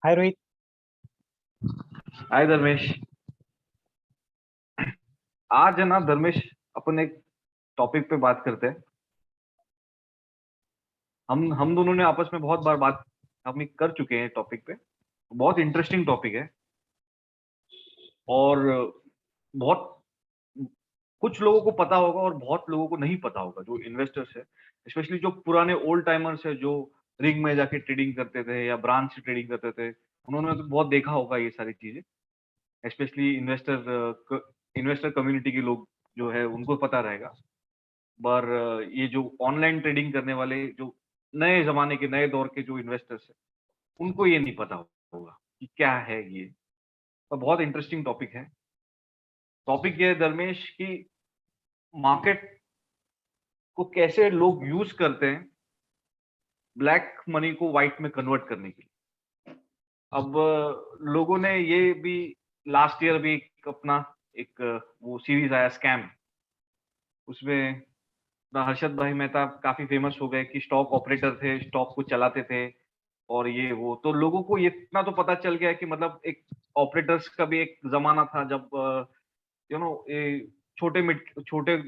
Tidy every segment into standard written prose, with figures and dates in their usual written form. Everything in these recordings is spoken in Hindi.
हाय रोहित। हाय धर्मेश। आज है ना धर्मेश, अपन एक टॉपिक पे बात करते हैं। हम दोनों ने आपस में बहुत बार बात हम कर चुके हैं टॉपिक पे। बहुत इंटरेस्टिंग टॉपिक है और बहुत कुछ लोगों को पता होगा और बहुत लोगों को नहीं पता होगा, जो इन्वेस्टर्स है, स्पेशली जो पुराने ओल्ड टाइमर्स है, जो रिंग में जाके ट्रेडिंग करते थे या ब्रांच से ट्रेडिंग करते थे। उन्होंने तो बहुत देखा होगा ये सारी चीजें। स्पेशली इन्वेस्टर कम्युनिटी के लोग जो है उनको पता रहेगा। पर ये जो ऑनलाइन ट्रेडिंग करने वाले, जो नए जमाने के नए दौर के जो इन्वेस्टर्स हैं, उनको ये नहीं पता होगा कि क्या है ये। तो बहुत इंटरेस्टिंग टॉपिक है। टॉपिक ये है धर्मेश कि मार्केट को कैसे लोग यूज करते हैं ब्लैक मनी को व्हाइट में कन्वर्ट करने के लिए। अब लोगों ने ये भी लास्ट ईयर भी एक अपना एक वो सीरीज आया स्कैम, उसमें ना हर्षद भाई मेहता काफी फेमस हो गए कि स्टॉक ऑपरेटर थे, स्टॉक को चलाते थे। और ये वो तो लोगों को ये इतना तो पता चल गया कि मतलब एक ऑपरेटर्स का भी एक जमाना था जब ये छोटे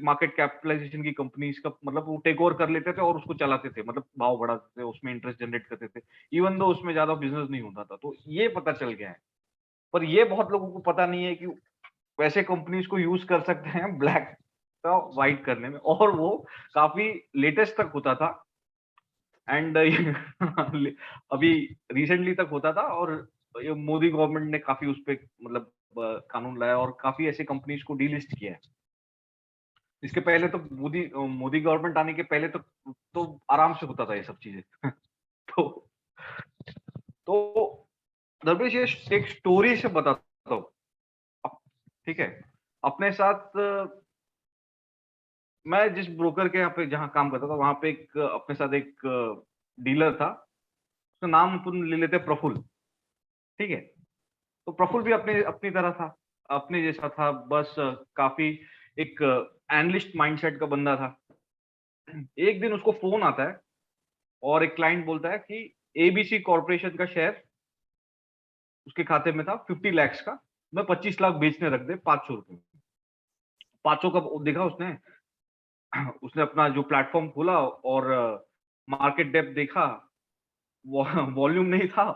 मार्केट कैपिटलाइजेशन की कंपनीज का मतलब वो टेक ओवर कर लेते थे और उसको चलाते थे, मतलब भाव बढ़ाते थे, उसमें इंटरेस्ट जनरेट करते थे। इवन दो उसमें ज्यादा बिजनेस नहीं होता था, तो ये पता चल गया है। पर ये बहुत लोगों को पता नहीं है कि वैसे कंपनीज को यूज कर सकते हैं ब्लैक का व्हाइट करने में, और वो काफी लेटेस्ट तक होता था। एंड अभी रिसेंटली तक होता था। और ये मोदी गवर्नमेंट ने काफी उस पे मतलब कानून लाया और काफी ऐसे कंपनीज को डीलिस्ट किया है। इसके पहले तो मोदी गवर्नमेंट आने के पहले तो आराम से होता था ये सब चीजें। तो तो दरवेश ये एक स्टोरी से बताता हूँ। ठीक है। अपने साथ मैं जिस ब्रोकर के यहाँ पे जहाँ काम करता था, वहां पे एक अपने साथ एक डीलर था। उसका नाम अपन ले लेते प्रफुल्ल। ठीक है। तो प्रफुल्ल भी अपने अपनी तरह था, अपने जैसा था, बस काफी एक एनालिस्ट माइंडसेट का बंदा था। एक दिन उसको फोन आता है और एक क्लाइंट बोलता है कि एबीसी कॉर्पोरेशन का शेयर उसके खाते में था 50 लाख का, मैं 25 लाख बेचने रख दे 500 रुपए में। 500 का देखा उसने। उसने अपना जो प्लेटफॉर्म खोला और मार्केट डेप्थ देखा, वॉल्यूम नहीं था।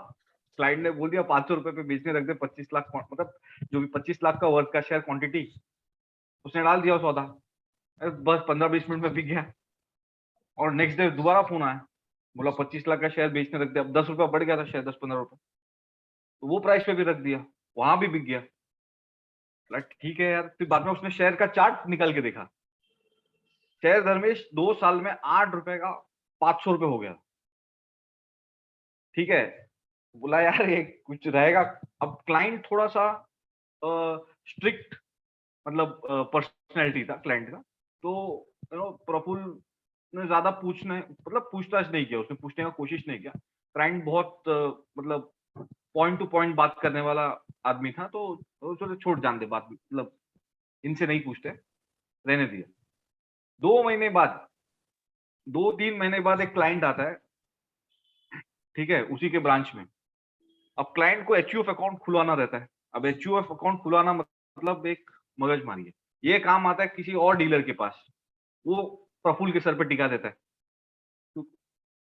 क्लाइंट ने बोल दिया 500 रुपए पे बेचने रख दे 25 लाख, मतलब जो भी 25 लाख का वर्थ का शेयर क्वांटिटी। उसने डाल दिया सौदा। बस 15-20 मिनट में बिक गया। और नेक्स्ट डे दोबारा फोन आया, बोला 25 लाख का शेयर बेचने रख दिया। अब 10 रुपया बढ़ गया था शेयर, 10-15 रुपए, तो वो प्राइस पे भी रख दिया, वहां भी बिक गया। बोला ठीक है यार। फिर बाद में उसने शेयर का चार्ट निकाल के देखा। शेयर धर्मेश 2 साल में 8 रुपए का 500 रुपए हो गया। ठीक है। बोला यार ये कुछ रहेगा। अब क्लाइंट थोड़ा सा स्ट्रिक्ट, मतलब पर्सनैलिटी था क्लाइंट का। तो प्रफुल्ल ने ज्यादा पूछने मतलब पूछताछ नहीं किया, उसने पूछने का कोशिश नहीं किया। क्लाइंट बहुत मतलब पॉइंट टू पॉइंट बात करने वाला आदमी था, तो चलो छोड़, जान दे बात, मतलब इनसे नहीं पूछते, रहने दिया। 2 महीने बाद, 2-3 महीने बाद एक क्लाइंट आता है। ठीक है, उसी के ब्रांच में। अब क्लाइंट को एचयूएफ अकाउंट खुलवाना रहता है। अब एचयूएफ अकाउंट खुलवाना मतलब एक मगजमारी है। ये काम आता है किसी और डीलर के पास, वो प्रफुल्ल के सर पे टिका देता है। तो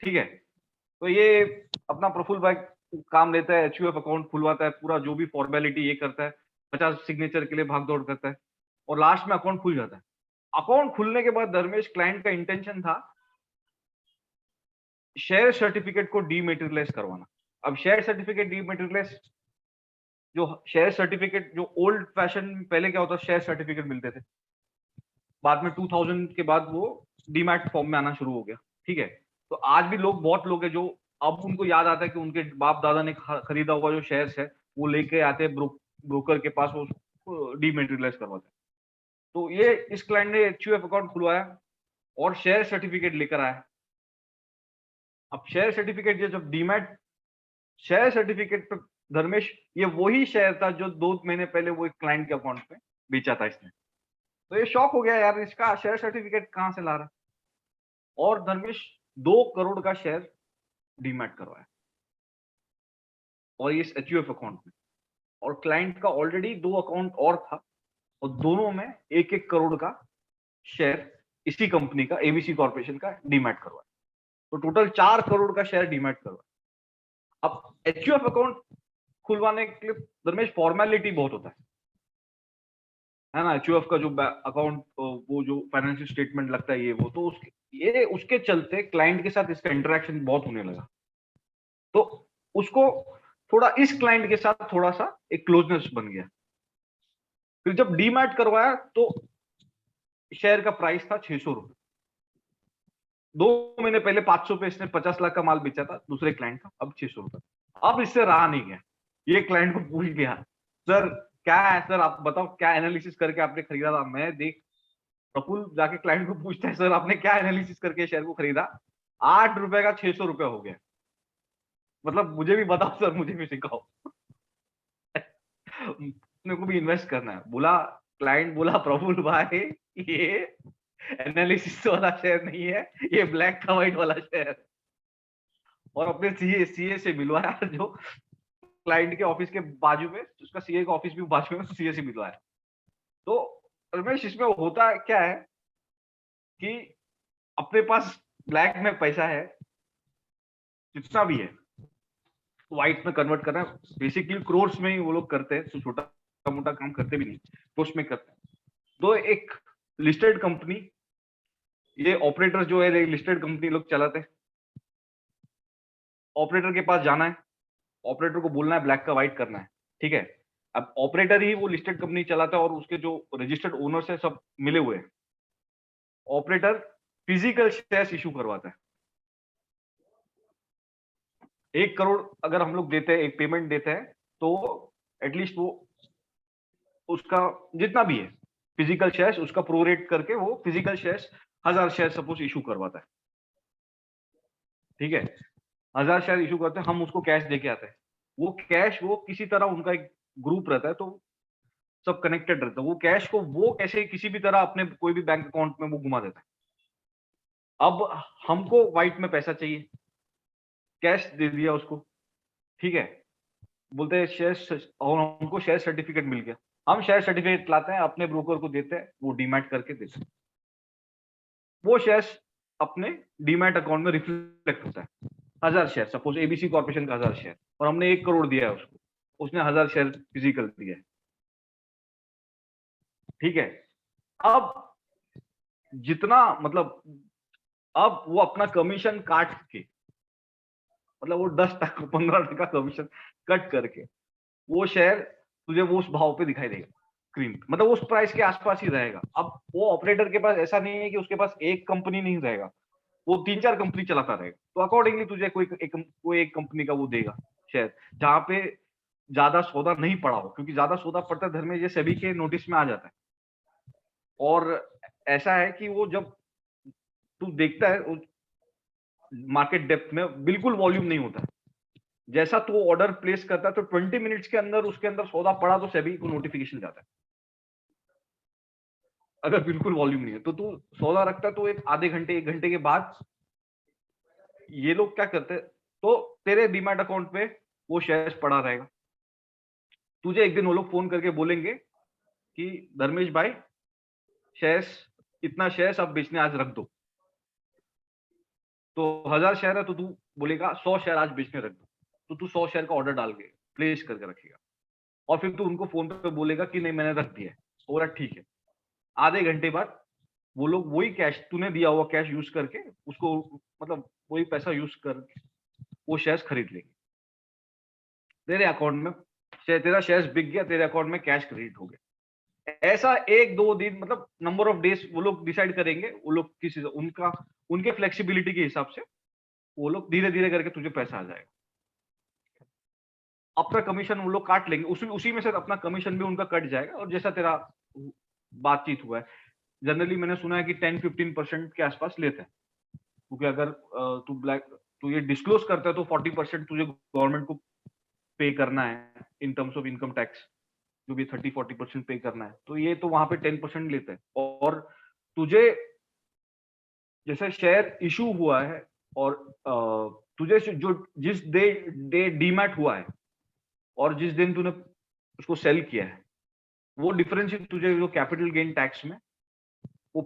ठीक है। तो ये अपना प्रफुल्ल भाई काम लेता है, एचयूएफ अकाउंट खुलवाता है, पूरा जो भी फॉर्मेलिटी ये करता है, 50 सिग्नेचर के लिए भाग दौड़ करता है, और लास्ट में अकाउंट खुल जाता है। अकाउंट खुलने के बाद धर्मेश, क्लाइंट का इंटेंशन था शेयर सर्टिफिकेट को डीमेटेरियलाइज करवाना। अब शेयर सर्टिफिकेट डीमेटेरियलाइज, जो शेयर सर्टिफिकेट जो ओल्ड फैशन पहले क्या होता, शेयर सर्टिफिकेट मिलते थे, बाद में 2000 के बाद वो डीमैट फॉर्म में आना शुरू हो गया। ठीक है। तो आज भी लोग, बहुत लोग हैं जो अब उनको याद आता है कि उनके बाप दादा ने खरीदा हुआ जो शेयर्स है, वो लेके आते हैं ब्रोकर के पास, वो डीमेटेरियलाइज करवाते हैं। तो ये इस क्लाइंट ने एचयूएफ अकाउंट खुलवाया और शेयर सर्टिफिकेट लेकर आया। अब शेयर सर्टिफिकेट, ये जब डीमैट शेयर सर्टिफिकेट पे धर्मेश, ये वही शेयर था जो 2 महीने पहले वो एक क्लाइंट के अकाउंट में बेचा था इसने। तो ये शॉक हो गया यार, इसका शेयर सर्टिफिकेट कहां से ला रहा है। और धर्मेश 2 करोड़ का शेयर डीमैट करवाया। और ये एचयूएफ अकाउंट में, और क्लाइंट का ऑलरेडी 2 अकाउंट और था, और दोनों में 1-1 करोड़ का शेयर इसी कंपनी का, एबीसी कॉर्पोरेशन का डीमैट करवाया। तो टोटल 4 करोड़ का शेयर डीमैट करवाया। अब एचयूएफ अकाउंट खुलवाने के लिए धर्मेश फॉर्मेलिटी बहुत होता है ना। एचयूएफ का जो अकाउंट, वो जो फाइनेंशियल स्टेटमेंट लगता है, ये वो, तो उसके चलते क्लाइंट के साथ इसका इंटरेक्शन बहुत होने लगा। तो उसको थोड़ा इस क्लाइंट के साथ थोड़ा सा एक क्लोजनेस बन गया। फिर जब डीमैट करवाया तो शेयर का प्राइस था 600 रुपए। 2 महीने पहले 500 पे इसने 50 लाख का माल बेचा था दूसरे क्लाइंट का, अब 600 रुपए। अब इससे रहा नहीं गया, ये क्लाइंट को पूछ गया, सर क्या है सर, आप बताओ क्या एनालिसिस करके आपने खरीदा था। मैं देख, प्रफुल्ल जाके क्लाइंट को पूछता है, सर आपने क्या एनालिसिस करके शेयर को खरीदा। 8 रुपए का 600 रुपए हो गया। मतलब मुझे भी बताओ सर, मुझे भी सिखाओ। अपने को भी इन्वेस्ट करना है। बोला क्लाइंट, बोला प्रफुल्ल भाई ये एनालिसिस वाला शेयर नहीं है, ये ब्लैक का व्हाइट वाला शेयर है। और अपने सीए से मिलवाया, जो क्लाइंट के ऑफिस के बाजू में, उसका सीए का ऑफिस भी बाजू में, सीए से मिलवाया। तो रमेश, इसमें होता क्या है कि अपने पास ब्लैक में पैसा है, जितना भी है, व्हाइट में कन्वर्ट करना है। बेसिकली क्रोर्स में ही वो लोग करते हैं, तो छोटा मोटा काम करते भी नहीं, क्रोर्स में करते हैं। तो एक लिस्टेड कंपनी, ये ऑपरेटर जो है लिस्टेड कंपनी लोग चलाते हैं। ऑपरेटर के पास जाना है, ऑपरेटर को बोलना है ब्लैक का व्हाइट करना है, ठीक है। अब ऑपरेटर ही वो लिस्टेड कंपनी चलाता है और उसके जो रजिस्टर्ड ओनर्स है सब मिले हुए हैं। ऑपरेटर फिजिकल शेयर्स इशू करवाता है। 1 करोड़ अगर हम लोग देते हैं, एक पेमेंट देते हैं, तो एटलीस्ट वो उसका जितना भी है फिजिकल शेयर्स, उसका प्रोरेट करके वो physical shares 1000 share suppose issue करवाता है, ठीक है। 1000 शेयर इशू करते हैं, हम उसको कैश देके आते हैं। वो कैश, वो किसी तरह उनका एक ग्रुप रहता है, तो सब कनेक्टेड रहता है। वो कैश को वो कैसे किसी भी तरह अपने कोई भी बैंक अकाउंट में वो घुमा देता है। अब हमको व्हाइट में पैसा चाहिए, कैश दे दिया उसको, ठीक है। बोलते हैं शेयर, और हमको शेयर सर्टिफिकेट मिल गया। हम शेयर सर्टिफिकेट लाते हैं, अपने ब्रोकर को देते हैं, वो डीमैट करके देते हैं। वो शेयर्स अपने डीमैट अकाउंट में रिफ्लेक्ट होता है। 1000 शेयर, सपोज एबीसी कॉर्पोरेशन का 1000 शेयर, और हमने 1 करोड़ दिया है उसको, उसने 1000 शेयर फिजिकल दिया है, ठीक है। अब जितना मतलब, अब वो अपना कमीशन काट के, मतलब वो 10% 15% कमीशन कट करके वो शेयर तुझे वो उस भाव पे दिखाई देगा स्क्रीन, मतलब उस प्राइस के आसपास ही रहेगा। अब वो ऑपरेटर के पास ऐसा नहीं है कि उसके पास एक कंपनी नहीं रहेगा, वो 3-4 कंपनी चलाता रहेगा। तो अकॉर्डिंगली तुझे कोई एक कंपनी का वो देगा शेयर, जहां पे ज्यादा सौदा नहीं पड़ा हो, क्योंकि ज्यादा सौदा पड़ता है धर्मेश, ये सभी के नोटिस में आ जाता है। और ऐसा है कि वो जब तू देखता है मार्केट डेप्थ में बिल्कुल वॉल्यूम नहीं होता है। जैसा तू ऑर्डर प्लेस करता है तो 20 मिनट्स के अंदर उसके अंदर सौदा पड़ा तो सेबी को नोटिफिकेशन जाता है। अगर बिल्कुल वॉल्यूम नहीं है तो तू सौदा रखता है, तो एक आधे घंटे 1 घंटे के बाद ये लोग क्या करते हैं, तो तेरे डीमैट अकाउंट पे वो शेयर्स पड़ा रहेगा। तुझे एक दिन वो लोग फोन करके बोलेंगे कि धर्मेश भाई, शेयर्स, इतना शेयर्स आप बेचने आज रख दो। तो 1000 शेयर है तो तू बोलेगा 100 शेयर आज बेचने रख दो, तो तू 100 शेयर का ऑर्डर डाल के प्लेस करके रखेगा, और फिर तू उनको फोन पे बोलेगा कि नहीं मैंने रख दिया है, बोला ठीक है। आधे घंटे बाद वो लोग वही कैश, तूने दिया हुआ कैश यूज करके उसको, मतलब वही पैसा यूज करके वो शेयर्स खरीद लेंगे तेरे अकाउंट में। तेरा शेयर्स बिक गया, तेरे अकाउंट में कैश क्रेडिट हो गया। ऐसा 1-2 दिन, मतलब नंबर ऑफ डेज वो लोग डिसाइड करेंगे। वो लोग किसी उनका उनके फ्लेक्सिबिलिटी के हिसाब से वो लोग धीरे धीरे करके तुझे पैसा आ जाएगा। अपना कमीशन वो लोग काट लेंगे, उसी में से अपना कमीशन भी उनका कट जाएगा। और जैसा तेरा बातचीत हुआ है, जनरली मैंने सुना है कि 10-15% के आसपास लेते हैं, क्योंकि अगर तू ये डिस्क्लोज करता है तो 40% तुझे गवर्नमेंट को पे करना है in terms of income tax, जो भी 30-40% पे करना है, तो ये तो वहां पे 10% लेते हैं। और तुझे जैसे शेयर इशू हुआ है और तुझे जो जिस डे डीमैट हुआ है और जिस दिन तूने उसको सेल किया है, वो डिफरेंस तुझे जो कैपिटल गेन टैक्स में, वो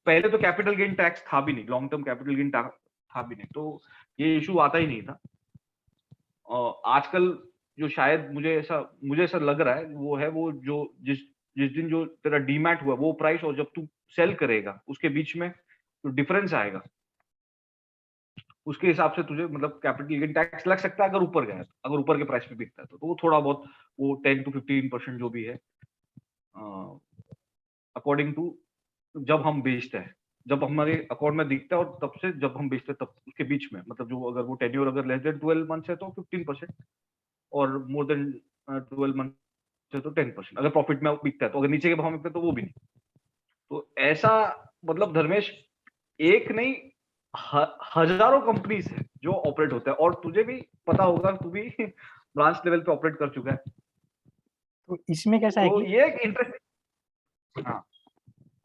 पहले तो कैपिटल गेन टैक्स था भी नहीं, लॉन्ग टर्म कैपिटल गेन था भी नहीं, तो ये इशू आता ही नहीं था। आजकल जो शायद मुझे ऐसा लग रहा है वो है, वो जो जिस जिस दिन जो तेरा डीमैट हुआ वो प्राइस और जब तू सेल करेगा उसके बीच में जो डिफरेंस आएगा, उसके हिसाब से तुझे मतलब कैपिटल गेन टैक्स लग सकता है, अगर ऊपर गया तो, अगर ऊपर के प्राइस पे बिकता है तो वो थोड़ा बहुत, वो 10 to 15% जो भी है, अकॉर्डिंग टू जब हम बेचते हैं, जब हमारे अकाउंट में दिखता है और तब से जब हम बेचते हैं तब उसके बीच में, मतलब जो अगर वो टेन्योर अगर लेस देन 12 मंथ्स है तो 15%, और मोर देन 12 मंथ है तो 10%, अगर प्रॉफिट में बिकता है तो, अगर नीचे के भाव में बिकता है तो वो भी नहीं। तो ऐसा मतलब धर्मेश, एक नहीं हजारों कंपनीज है जो ऑपरेट होता है, और तुझे भी पता होगा, तू भी ब्रांच लेवल पे ऑपरेट कर चुका है। तो इसमें कैसा है तो कि ये एक इंटरेस्टिंग, हाँ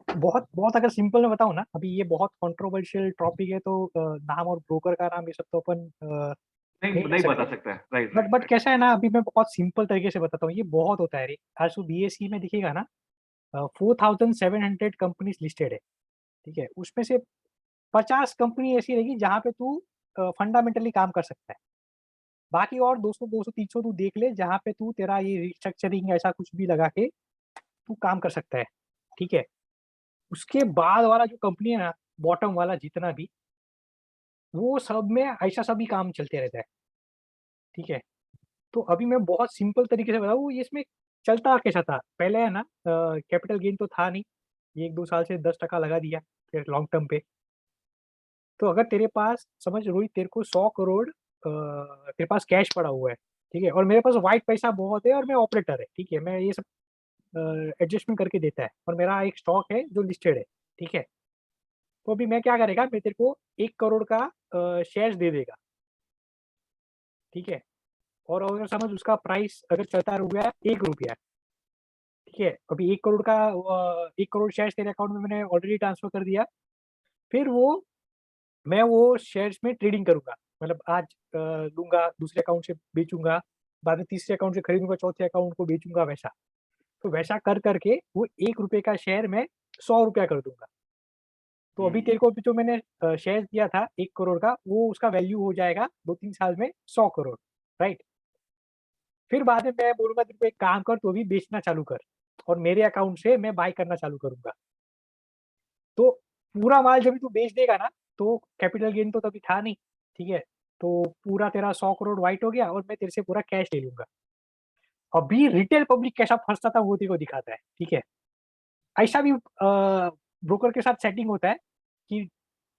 बहुत बहुत अगर सिंपल में बताऊं ना, अभी ये बहुत कंट्रोवर्शियल टॉपिक है, तो नाम और ब्रोकर का नाम ये सब तो अपन नहीं ले नहीं बता सकते। सकता है, right but right but right. कैसा है ना, अभी मैं बहुत सिंपल तरीके से बताता हूँ, ये बहुत होता है रे। आज तो बीएसई में दिखेगा ना, 4700 कंपनीज लिस्टेड है, ठीक है। उसमें से 50 कंपनी ऐसी रहेगी जहाँ पे तू फंडामेंटली काम कर सकता है। बाकी और 200 200 300 तू देख ले जहाँ पे तू तेरा ये रिस्ट्रक्चरिंग ऐसा कुछ भी लगा के तू काम कर सकता है, ठीक है। उसके बाद वाला जो कंपनी है ना, बॉटम वाला जितना भी, वो सब में ऐसा सभी काम चलते रहता है, ठीक है। तो अभी मैं बहुत सिंपल तरीके से बताऊँ ये इसमें चलता कैसा था। पहले है ना, कैपिटल गेन तो था नहीं, ये 1-2 साल से 10% लगा दिया फिर लॉन्ग टर्म पे। तो अगर तेरे पास समझ रोहित, तेरे को 100 करोड़ तेरे पास कैश पड़ा हुआ है, ठीक है, और मेरे पास वाइट पैसा बहुत है और मैं ऑपरेटर है, ठीक है, मैं ये सब एडजस्टमेंट करके देता है, और मेरा एक स्टॉक है जो लिस्टेड है, ठीक है। तो अभी मैं क्या करेगा, मैं तेरे को 1 करोड़ का शेयर दे देगा, ठीक है। और अगर समझ उसका प्राइस अगर चलता रुपया 1 रुपया, ठीक है, अभी 1 करोड़ का 1 करोड़ शेयर तेरे अकाउंट में मैंने ऑलरेडी ट्रांसफर कर दिया। फिर मैं वो शेयर्स में ट्रेडिंग करूंगा, मतलब आज लूंगा, दूसरे अकाउंट से बेचूंगा, बाद में तीसरे अकाउंट से खरीदूंगा, चौथे अकाउंट को बेचूंगा, वैसा। तो वैसा कर करके वो 1 रुपए का शेयर मैं 100 रुपया कर दूंगा। तो अभी तेरे को भी जो मैंने शेयर दिया था 1 करोड़ का, वो उसका वैल्यू हो जाएगा 2-3 साल में 100 करोड़, राइट। फिर बाद में मैं बोलूंगा तेरे को एक काम कर, तो अभी बेचना चालू कर, और मेरे अकाउंट से मैं बाय करना चालू करूंगा। तो पूरा माल जब तू बेच देगा ना, तो कैपिटल गेन तो तभी था नहीं, ठीक है। तो पूरा तेरा 100 करोड़ वाइट हो गया, और मैं तेरे से पूरा कैश ले लूंगा। अभी रिटेल पब्लिक कैसा फंसता था वो तेरे को दिखाता है, ठीक है। ऐसा भी ब्रोकर के साथ सेटिंग होता है कि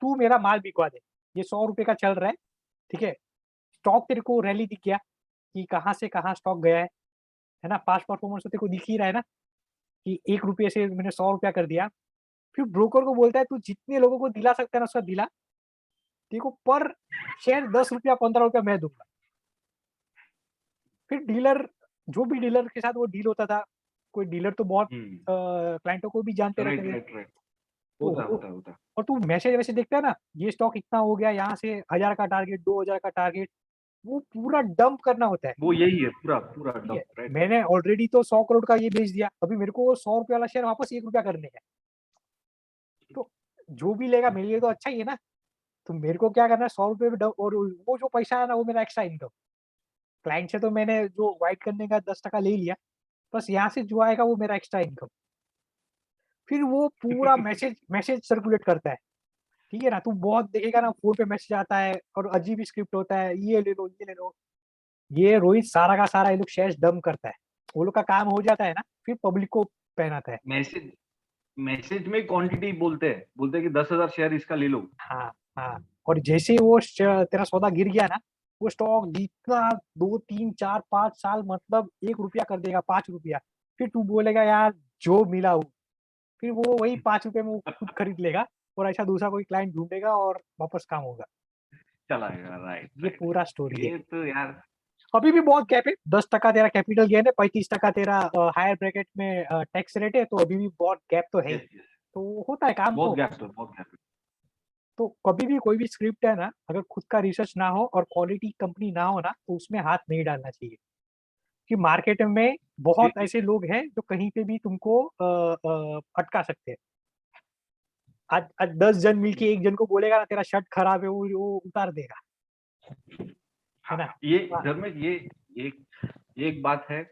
तू मेरा माल बिकवा दे, ये 100 रुपए का चल रहा है, ठीक है। स्टॉक तेरे को रैली दिख गया कि कहाँ से कहाँ स्टॉक गया है ना, पास्ट परफॉर्मेंस तो तेरे को दिख ही रहा है ना, कि 1 रुपये से मैंने 100 रुपया कर दिया। फिर ब्रोकर को बोलता है तू जितने लोगों को दिला सकता है ना उसका दिला, तेरे को पर शेयर 10 रुपया 15 रुपया मैं दूंगा। फिर डीलर, जो भी डीलर के साथ वो डील होता था, कोई डीलर तो बहुत क्लाइंटों को भी जानते रहते राइट थे। Right right. तो होता है होता है होता है। और तू मैसेज वैसे देखता है ना, ये स्टॉक इतना हो गया, यहाँ से 1000 का टारगेट, 2000 का टारगेट, वो पूरा डंप करना होता है, वो यही है, पूरा पूरा ठीक है। Dump, right right. मैंने ऑलरेडी तो 100 करोड़ का ये बेच दिया, अभी मेरे को 100 रुपया वाला शेयर वापस 1 रुपया करने का है। तो जो भी लेगा मेरे लिए तो अच्छा ही है ना। तो मेरे को क्या करना है, 100 रुपये में और वो जो पैसा है ना, वो मेरा एक्स्ट्रा इनकम। क्लाइंट से तो मैंने जो वाइट करने का 10% ले लिया, बस यहाँ से जो आएगा वो मेरा एक्स्ट्रा इनकम। फिर वो पूरा मैसेज मैसेज सर्कुलेट करता है, ठीक है ना। तू बहुत देखेगा ना, फोन पे मैसेज आता है और अजीब स्क्रिप्ट होता है, ये ले लो ये ले लो। ये रोहित सारा का सारा ये लोग शेयर डंप करता है, वो लोग का काम हो जाता है ना, फिर पब्लिक को पहनाता है। मैसेज मैसेज में क्वांटिटी बोलते हैं कि 10,000 शेयर इसका ले लो। हाँ हाँ। और जैसे ही वो तेरा सौदा गिर गया ना, वो स्टॉक जितना 2-3-4-5 साल मतलब 1 रुपया कर देगा, 5 रुपया। फिर तू बोलेगा यार जो मिला हो, फिर वो वही 5 रुपए में वो खुद खरीद लेगा, और ऐसा दूसरा कोई क्लाइंट ढूंढेगा और वापस काम होगा। चलाएगा, राइट ये राइट। पूरा स्टोरी है। ये तो यार, अभी भी बहुत गैप है, 10% तेरा कैपिटल गेन है, 35% तेरा हायर ब्रैकेट में टैक्स रेट है, तो अभी भी बहुत गैप तो है ही। यस यस, तो होता है काम बहुत तो। गैप तो बहुत गैप। तो कभी भी कोई भी स्क्रिप्ट है ना, अगर खुद का रिसर्च ना हो और क्वालिटी कंपनी ना हो ना, तो उसमें हाथ नहीं डालना चाहिए। कि मार्केट में बहुत जी, ऐसे लोग हैं जो कहीं पे भी तुमको अटका सकते हैं। आज 10 जन मिलके एक जन को बोलेगा ना तेरा शर्ट खराब है, वो उतार देगा, है हाँ, ना? ये हाँ, धर्मेश ये एक बात है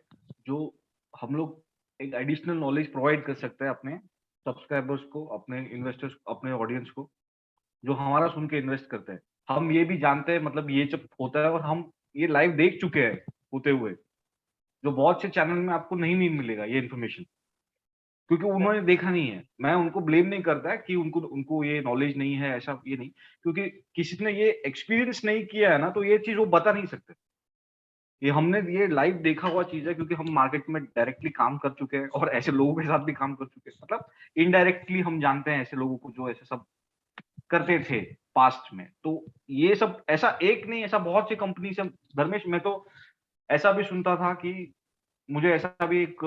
जो हम लोग एक एडिशनल नॉलेज प्रोवाइड कर सकते हैं अपने सब्सक्राइबर्स को, अपने इन्वेस्टर्स, अपने ऑडियंस को, जो हमारा सुन के इन्वेस्ट करते हैं। हम ये भी जानते हैं, मतलब ये जब होता है और हम ये लाइव देख चुके हैं होते हुए, जो बहुत से चैनल में आपको नहीं मिलेगा ये इन्फॉर्मेशन, क्योंकि उन्होंने देखा नहीं है। मैं उनको ब्लेम नहीं करता कि उनको उनको ये नॉलेज नहीं है, ऐसा ये नहीं, क्योंकि किसी ने ये एक्सपीरियंस नहीं किया है ना, तो ये चीज वो बता नहीं सकते। ये हमने ये लाइव देखा हुआ चीज है, क्योंकि हम मार्केट में डायरेक्टली काम कर चुके हैं और ऐसे लोगों के साथ भी काम कर चुके हैं। मतलब इनडायरेक्टली हम जानते हैं ऐसे लोगों को जो ऐसे सब करते थे पास्ट में। तो ये सब ऐसा एक नहीं, ऐसा बहुत सी कंपनी से धर्मेश, मैं तो ऐसा भी सुनता था कि मुझे ऐसा भी एक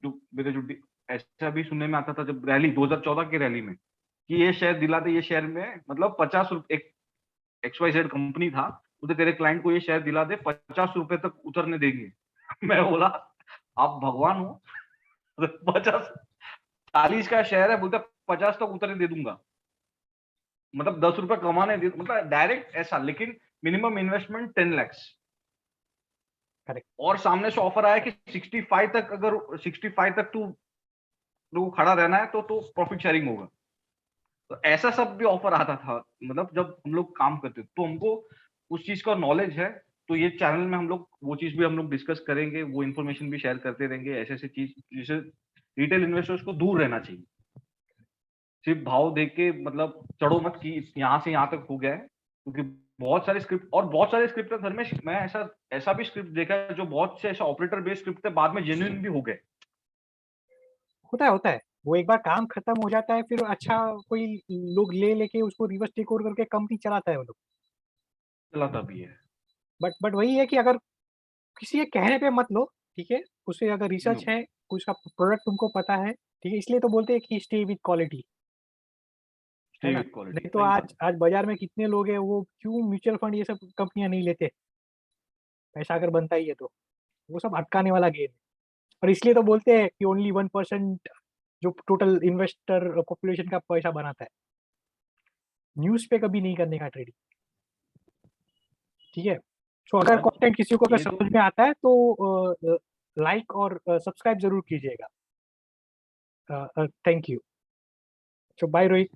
जो मेरे जो ऐसा भी सुनने में आता था जब रैली 2014 की रैली में, कि ये शेयर दिलाते, ये शेयर में मतलब 50 रुपए, एक XYZ कंपनी था, बोलते तेरे क्लाइंट को ये शेयर दिला दे, 50 रुपए तक उतरने देंगे। मैं बोला आप भगवान हो? 50 40 का शेयर है, बोलते 50 तक उतरने दे दूंगा, मतलब 10 रुपए कमाने दे, मतलब डायरेक्ट ऐसा। लेकिन मिनिमम इन्वेस्टमेंट 10 लाख, करेक्ट। और सामने से ऑफर आया कि 65 तक, अगर 65 तक तू खड़ा रहना है तो प्रॉफिट शेयरिंग होगा। तो ऐसा सब भी ऑफर आता था, मतलब जब हम लोग काम करते तो हमको उस चीज का नॉलेज है। तो ये चैनल में हम लोग वो चीज भी हम लोग डिस्कस करेंगे, वो इन्फॉर्मेशन भी शेयर करते रहेंगे, ऐसे ऐसे चीज जिससे रिटेल इन्वेस्टर्स को दूर रहना चाहिए। सिर्फ भाव देख के मतलब चढ़ो मत कि यहाँ से यहाँ तक हो गया है, क्योंकि बहुत सारे स्क्रिप्ट और बहुत सारे स्क्रिप्ट घर में, मैं ऐसा ऐसा भी स्क्रिप्ट देखा है जो बहुत से ऐसा ऑपरेटर बेस्ड स्क्रिप्ट थे, बाद में जेन्युइन भी हो गए। होता है। वो एक बार काम खत्म हो जाता है, फिर अच्छा कोई लोग ले लेके उसको रिवर्स टेक ओवर करके कंपनी चलाता है वो लोग। चलाता भी है। बट वही है कि अगर किसी के कहने पे मत लो, ठीक है? उससे अगर रिसर्च है, उसका प्रोडक्ट तुमको पता है, ठीक है? इसलिए तो बोलते हैं कि स्टे विथ क्वालिटी, है स्टे ना? विथ क्वालिटी, नहीं तो सही आज बात। आज बाजार में कितने लोग हैं, वो क्यों म्यूचुअल फंड ये सब कंपनियां नहीं लेते? पैसा अगर बनता ही है तो वो सब अटकाने वाला गेम है। और इसलिए तो बोलते हैं कि ओनली 1% जो टोटल इन्वेस्टर पॉपुलेशन का पैसा बनाता है। न्यूज़ पे कभी नहीं करने का ट्रेडिंग, ठीक है? सो अगर अब कंटेंट किसी को अगर ये तो समझ में आता है तो लाइक और सब्सक्राइब जरूर कीजिएगा। Thank you. So bye Rohit.